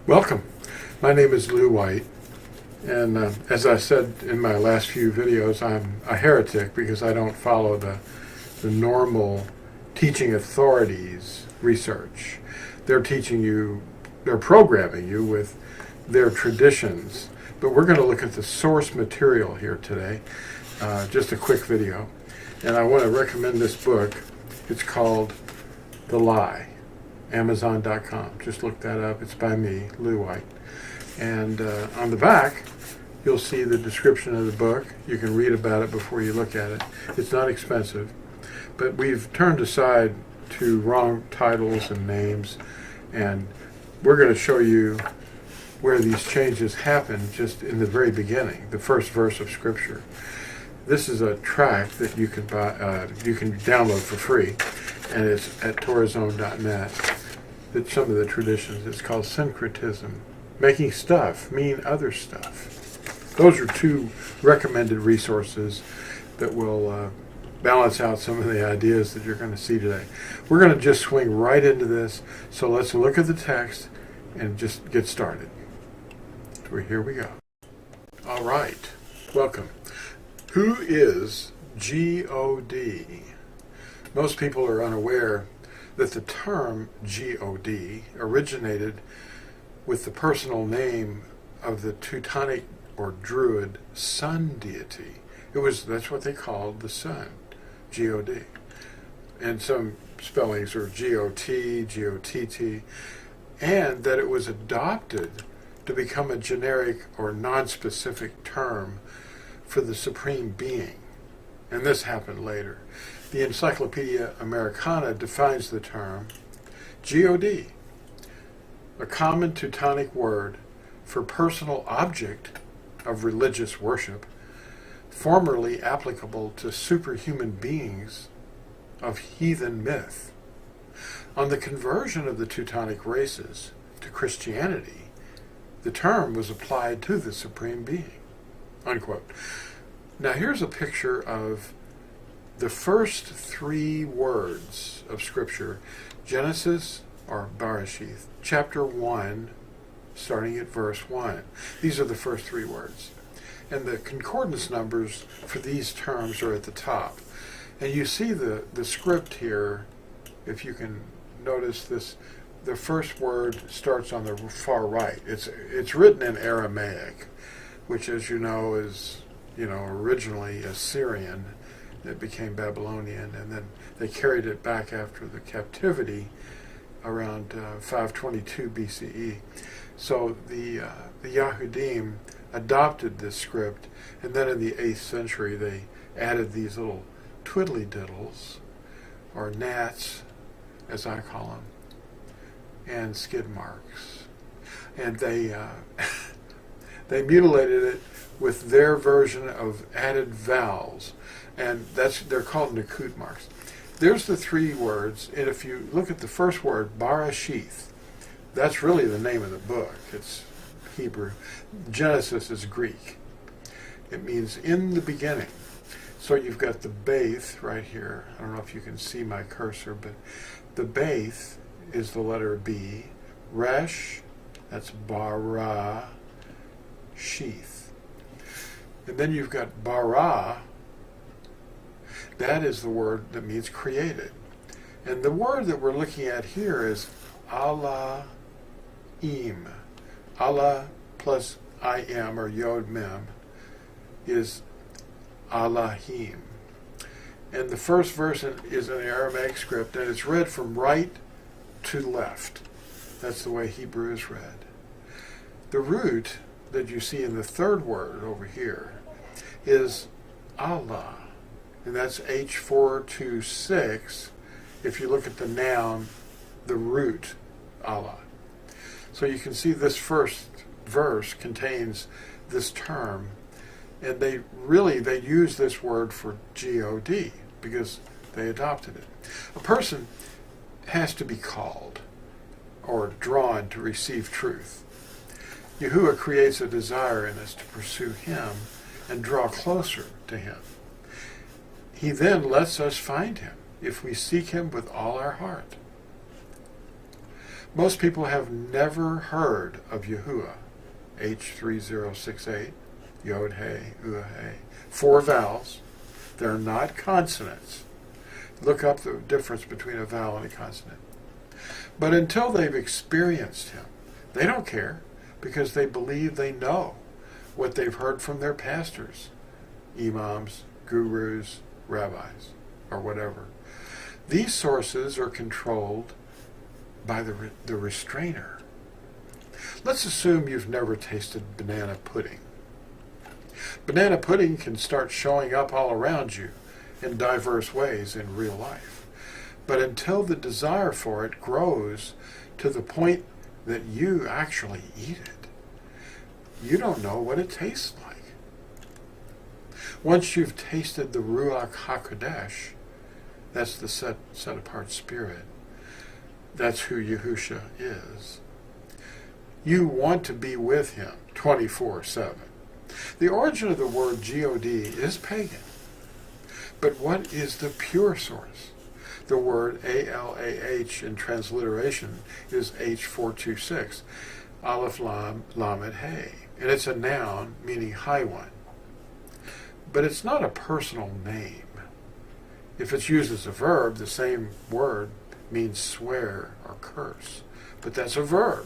Welcome. My name is Lew White, and as I said in my last few videos, I'm a heretic because I don't follow the normal teaching authorities research. They're teaching you, they're programming you with their traditions, but we're going to look at the source material here today, just a quick video, and I want to recommend this book. It's called The Lie. Amazon.com. Just look that up. It's by me, Lew White. And on the back, you'll see the description of the book. You can read about it before you look at it. It's not expensive, but we've turned aside to wrong titles and names, and we're going to show you where these changes happen just in the very beginning, the first verse of Scripture. This is a tract that you can buy, you can download for free, and it's at tourazone.net. It's some of the traditions. It's called syncretism, making stuff mean other stuff. Those are two recommended resources that will balance out some of the ideas that you're going to see today. We're going to just swing right into this, so let's look at the text and just get started. So here we go. All right, welcome. Who is G-O-D? Most people are unaware that the term G-O-D originated with the personal name of the Teutonic or Druid sun deity. That's what they called the sun, G-O-D. And some spellings are G-O-T, G-O-T-T, and that it was adopted to become a generic or non-specific term for the supreme being. And this happened later. The Encyclopedia Americana defines the term G-O-D, a common Teutonic word for personal object of religious worship, formerly applicable to superhuman beings of heathen myth. On the conversion of the Teutonic races to Christianity, the term was applied to the supreme being. Unquote. Now here's a picture of the first three words of Scripture, Genesis, or Bereshith, chapter 1, starting at verse 1. These are the first three words. And the concordance numbers for these terms are at the top. And you see the script here, if you can notice this, the first word starts on the far right. It's written in Aramaic, which, as you know, is originally Assyrian. It became Babylonian, and then they carried it back after the captivity around 522 BCE. So the Yahudim adopted this script, and then in the 8th century they added these little twiddly diddles, or gnats, as I call them, and skid marks. And they they mutilated it with their version of added vowels, and they're called Nikut marks. There's the three words, and if you look at the first word, Bereshith, that's really the name of the book. It's Hebrew. Genesis is Greek. It means in the beginning. So you've got the Beth right here. I don't know if you can see my cursor, but the Beth is the letter B. Resh, that's bara, sheath. And then you've got bara. That is the word that means created. And the word that we're looking at here is Allahim. Allah plus I-M, or Yod Mem, is Allahim. And the first verse is in the Aramaic script, and it's read from right to left. That's the way Hebrew is read. The root that you see in the third word over here is Allah. And that's H426. If you look at the noun, the root, Allah. So you can see this first verse contains this term, and they use this word for G-O-D because they adopted it. A person has to be called or drawn to receive truth. Yahuwah creates a desire in us to pursue Him and draw closer to Him. He then lets us find Him if we seek Him with all our heart. Most people have never heard of Yahuwah. H3068, Yod He, Ua He. 4 vowels. They're not consonants. Look up the difference between a vowel and a consonant. But until they've experienced him, they don't care, because they believe they know what they've heard from their pastors, imams, gurus, rabbis, or whatever. These sources are controlled by the restrainer. Let's assume you've never tasted banana pudding. Banana pudding can start showing up all around you in diverse ways in real life. But until the desire for it grows to the point that you actually eat it, you don't know what it tastes like. Once you've tasted the Ruach HaKodesh, that's the set-apart spirit, that's who Yahusha is, you want to be with him 24/7. The origin of the word G-O-D is pagan. But what is the pure source? The word A-L-A-H in transliteration is H426, Aleph Lam Lamed He. And it's a noun meaning high one. But it's not a personal name. If it's used as a verb, the same word means swear or curse. But that's a verb.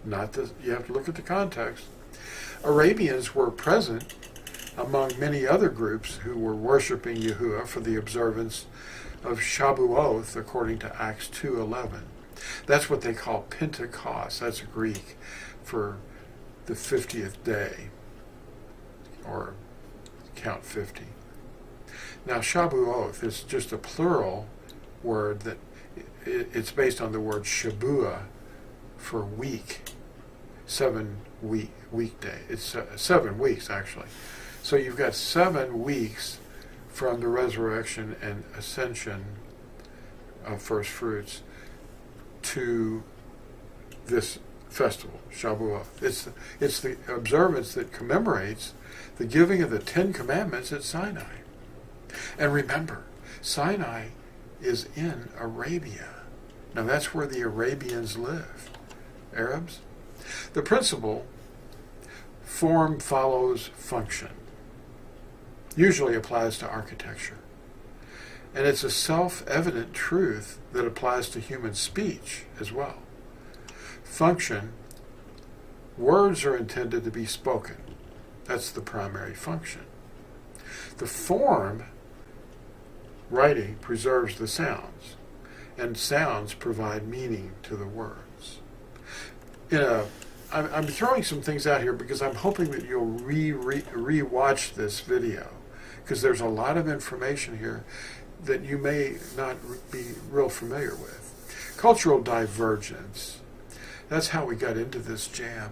You have to look at the context. Arabians were present among many other groups who were worshiping Yahuwah for the observance of Shabuoth, according to Acts 2:11. That's what they call Pentecost. That's Greek for the 50th day, or count 50. Now, Shabuoth is just a plural word that it's based on the word Shabua for week, 7 weekday. It's 7 weeks, actually. So you've got 7 weeks from the resurrection and ascension of first fruits to this festival, Shabuoth. It's the observance that commemorates the giving of the 10 Commandments at Sinai. And remember, Sinai is in Arabia. Now that's where the Arabians live, Arabs. The principle, form follows function, usually applies to architecture. And it's a self-evident truth that applies to human speech as well. Function, words are intended to be spoken. That's the primary function. The form, writing, preserves the sounds, and sounds provide meaning to the words. I'm throwing some things out here because I'm hoping that you'll re-watch this video, because there's a lot of information here that you may not be real familiar with. Cultural divergence. That's how we got into this jam.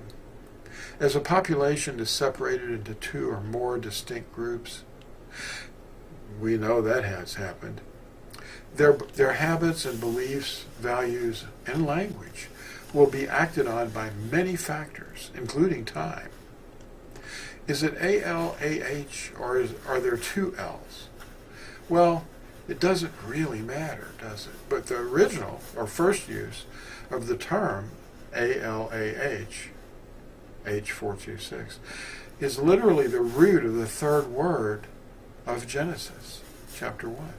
As a population is separated into 2 or more distinct groups, we know that has happened. Their habits and beliefs, values, and language will be acted on by many factors, including time. Is it A-L-A-H, or are there 2 L's? Well, it doesn't really matter, does it? But the original, or first use, of the term A-L-A-H, H426, is literally the root of the 3rd word of Genesis, chapter 1.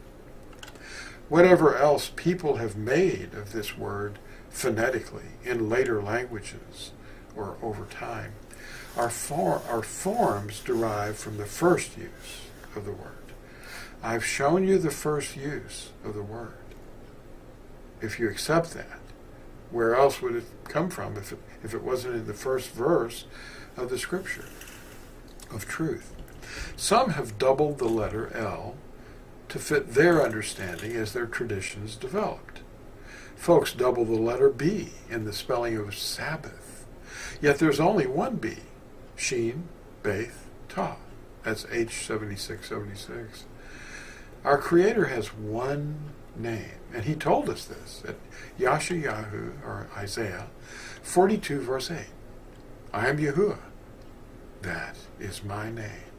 Whatever else people have made of this word phonetically in later languages or over time are forms derived from the first use of the word. I've shown you the first use of the word. If you accept that, where else would it come from if it wasn't in the first verse of the scripture of truth? Some have doubled the letter L to fit their understanding as their traditions developed. Folks double the letter B in the spelling of Sabbath. Yet there's only one B, Sheen, Beth, Ta. That's H7676. Our Creator has one name, and He told us this at Yashayahu, or Isaiah 42, verse 8. I am Yahuwah. That is my name.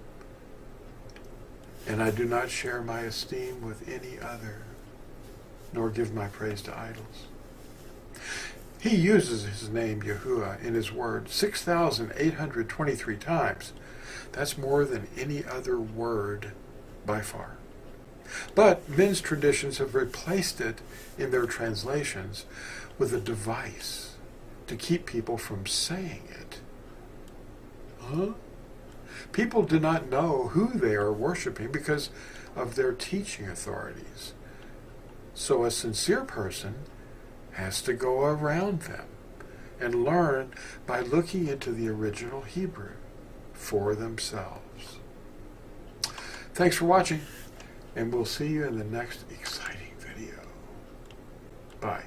And I do not share my esteem with any other, nor give my praise to idols. He uses his name Yahuwah in his word 6,823 times. That's more than any other word by far. But men's traditions have replaced it in their translations with a device to keep people from saying it. Huh? People do not know who they are worshiping because of their teaching authorities. So a sincere person has to go around them and learn by looking into the original Hebrew for themselves. Thanks for watching, and we'll see you in the next exciting video. Bye.